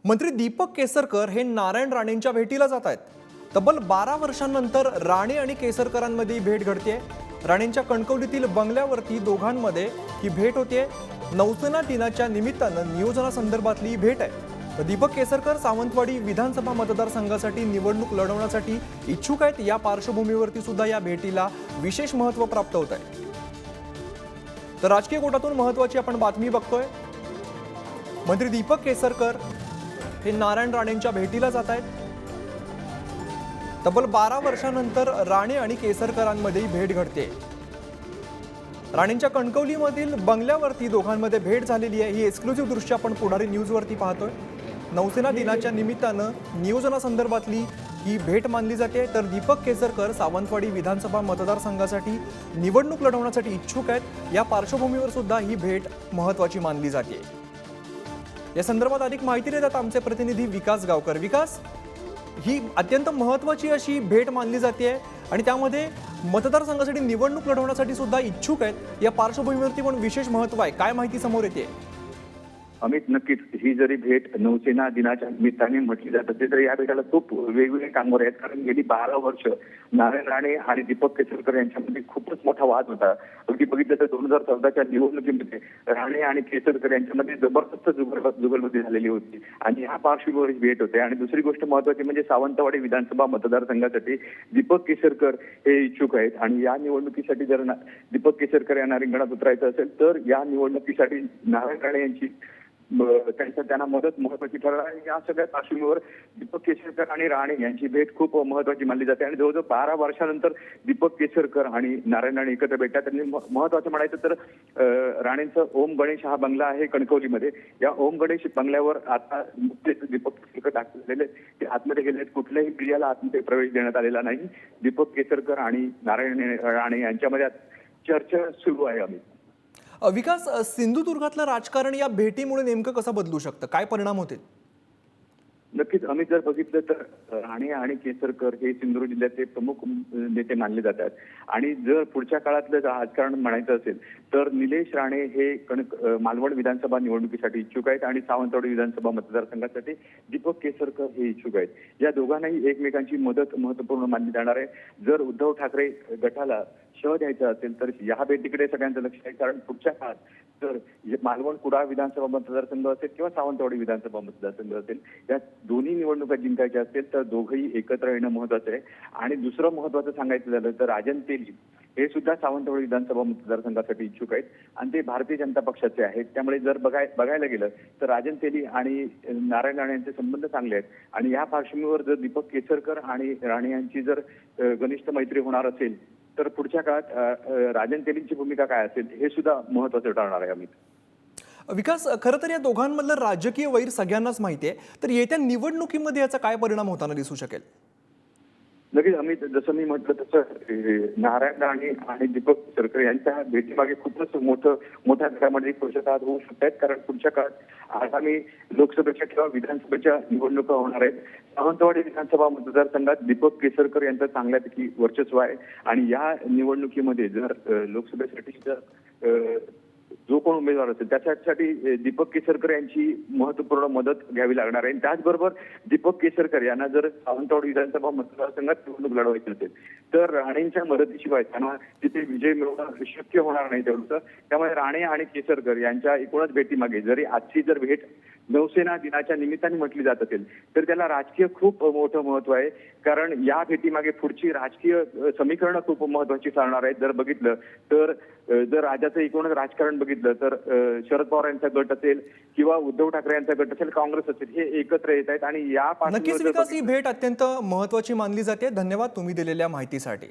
मंत्री दीपक केसरकर हे नारायण राणेंच्या भेटीला जात आहेत। तब्बल 12 वर्षांनंतर राणे आणि केसरकरांमध्ये भेट घडतेय। राणेंच्या कणकवलीतील बंगल्यावरती दोघांमध्ये ही भेट होतेय। नौसेना दिनाच्या निमित्तानं नियोजनासंदर्भातली ही भेट आहे। तर दीपक केसरकर सावंतवाडी विधानसभा मतदारसंघासाठी निवडणूक लढवण्यासाठी इच्छुक आहेत। या पार्श्वभूमीवरती सुद्धा या भेटीला विशेष महत्त्व प्राप्त होत आहे। तर राजकीय कोटातून महत्त्वाची आपण बातमी बघतोय। मंत्री दीपक केसरकर हे नारायण राणेंच्या भेटीला जात आहेत। तब्बल 12 वर्षांनंतर राणे आणि केसरकरांमध्ये भेट घडते। राणेंच्या कणकवलीमधील बंगल्यावरती दोघांमध्ये भेट झालेली आहे। ही एक्सक्लुझिव्ह दृश्य आपण पुढारी न्यूजवरती पाहतोय। नौसेना दिनाच्या निमित्तानं नियोजनासंदर्भातली ही भेट मानली जाते। तर दीपक केसरकर सावंतवाडी विधानसभा मतदारसंघासाठी निवडणूक लढवण्यासाठी इच्छुक आहेत। या पार्श्वभूमीवर सुद्धा ही भेट महत्त्वाची मानली जाते। या संदर्भात अधिक माहिती देतात आमचे प्रतिनिधी विकास गावकर। विकास, ही अत्यंत महत्त्वाची अशी भेट मानली जाते आणि त्यामध्ये मतदारसंघासाठी निवडणूक लढवण्यासाठी सुद्धा इच्छुक आहेत। या पार्श्वभूमीवरती पण विशेष महत्त्व आहे। काय माहिती समोर येते? अमित, नक्कीच ही जरी भेट नौसेना दिनाच्या निमित्ताने म्हटली जात असते तर या भेटाला खूप वेगवेगळे कामगार आहेत। कारण गेली 12 वर्ष नारायण राणे आणि दीपक केसरकर यांच्यामध्ये खूपच मोठा वाद होता। अगदी बघितलं तर 2014च्या निवडणुकीमध्ये राणे आणि केसरकर यांच्यामध्ये जबरदस्त जुगलबंदी झालेली होती आणि ह्या पार्श्वभूमीवर ही भेट होते। आणि दुसरी गोष्ट महत्त्वाची म्हणजे सावंतवाडी विधानसभा मतदारसंघासाठी दीपक केसरकर हे इच्छुक आहेत आणि या निवडणुकीसाठी जर दीपक केसरकर यांना रिंगणात उतरायचं असेल तर या निवडणुकीसाठी नारायण राणे यांची त्यांना मदत महत्वाची ठरणार आहे। या सगळ्या पार्श्वभूमीवर दीपक केसरकर आणि राणे यांची भेट खूप महत्वाची मानली जाते आणि जवळजवळ 12 वर्षानंतर दीपक केसरकर आणि नारायण राणे एकत्र भेटतात। त्यांनी महत्वाचं म्हणायचं तर राणेंचं ओम गणेश हा बंगला आहे कणकवलीमध्ये। या ओम गणेश बंगल्यावर आता दीपक केसरकर दाखल झालेले ते आतमध्ये गेले। कुठल्याही मीडियाला आतमध्ये प्रवेश देण्यात आलेला नाही। दीपक केसरकर आणि नारायण राणे यांच्यामध्ये चर्चा सुरू आहे। आम्ही विकास, सिंधुदुर्गातलं राजकारण या भेटीमुळे नेमकं कसं बदलू शकतं? काय परिणाम होतील? नक्कीच आम्ही जर बघितलं तर राणे आणि केसरकर हे सिंधुदुर्ग जिल्ह्याचे प्रमुख नेते मानले जातात आणि जर पुढच्या काळातलं राजकारण म्हणायचं असेल तर निलेश राणे हे मालवण विधानसभा निवडणुकीसाठी इच्छुक आहेत आणि सावंतवाडी विधानसभा मतदारसंघासाठी दीपक केसरकर हे इच्छुक आहेत। या दोघांनाही एकमेकांची मदत महत्त्वपूर्ण मानली जाणार आहे। जर उद्धव ठाकरे गटाला शह द्यायचा असेल तर या भेटीकडे सगळ्यांचं लक्ष आहे। कारण पुढच्या काळात जर मालवण कुडाळ विधानसभा मतदारसंघ असेल किंवा सावंतवाडी विधानसभा मतदारसंघ असेल, या दोन्ही निवडणुका जिंकायच्या असतील तर दोघंही एकत्र येणं महत्वाचं आहे। आणि दुसरं महत्वाचं सांगायचं झालं तर राजन तेली हे सुद्धा सावंतवाडी विधानसभा मतदारसंघासाठी इच्छुक आहेत आणि ते भारतीय जनता पक्षाचे आहेत। त्यामुळे जर बघायला गेलं तर राजन तेली आणि नारायण राणे यांचे संबंध चांगले आहेत आणि या पार्श्वभूमीवर जर दीपक केसरकर आणि राणे यांची जर घनिष्ठ मैत्री होणार असेल तर पुढच्या काळात राजन तेलींची भूमिका काय असेल हे सुद्धा महत्वाचं ठरणार आहे। अमित, विकास, खरं तर या दोघांमधलं राजकीय वैर सगळ्यांनाच माहिती आहे। तर येत्या निवडणुकीमध्ये याचा काय परिणाम होताना दिसू शकेल? नक्कीच अमित, जसं मी म्हटलं तसं नारायण राणे आणि दीपक केसरकर यांच्या भेटीमागे खूपच मोठ्या प्रमाणामध्ये पक्षपात होऊ शकतात। कारण पुढच्या काळात आगामी लोकसभेच्या किंवा विधानसभेच्या निवडणुका होणार आहेत। सावंतवाडी विधानसभा मतदारसंघात दीपक केसरकर यांचं चांगल्यापैकी वर्चस्व आहे आणि या निवडणुकीमध्ये जर लोकसभेसाठी जर जो कोण उमेदवार असेल त्याच्यासाठी दीपक केसरकर यांची महत्त्वपूर्ण मदत घ्यावी लागणार आहे। त्याचबरोबर दीपक केसरकर यांना जर सावंतवाडी विधानसभा मतदारसंघात निवडणूक लढवायची असेल तर राणेंच्या मदतीशिवाय त्यांना तिथे विजय मिळवणं शक्य होणार नाही तेवढं। त्यामुळे राणे आणि केसरकर यांच्या एकूणच भेटीमागे जरी आजची जर भेट नौसेना दिनाच्या निमित्ताने म्हटली जात असेल तर त्याला राजकीय खूप मोठं महत्व आहे। कारण या भेटीमागे पुढची राजकीय समीकरणं खूप महत्वाची ठरणार आहेत। जर बघितलं तर जर राज्याचं एकूणच राजकारण बघितलं तर शरद पवार यांचा गट असेल किंवा उद्धव ठाकरे यांचा गट असेल, काँग्रेस असेल, हे एकत्र येत आहेत आणि या नक्कीच विकास, ही भेट अत्यंत महत्त्वाची मानली जाते। धन्यवाद तुम्ही दिलेल्या माहितीसाठी।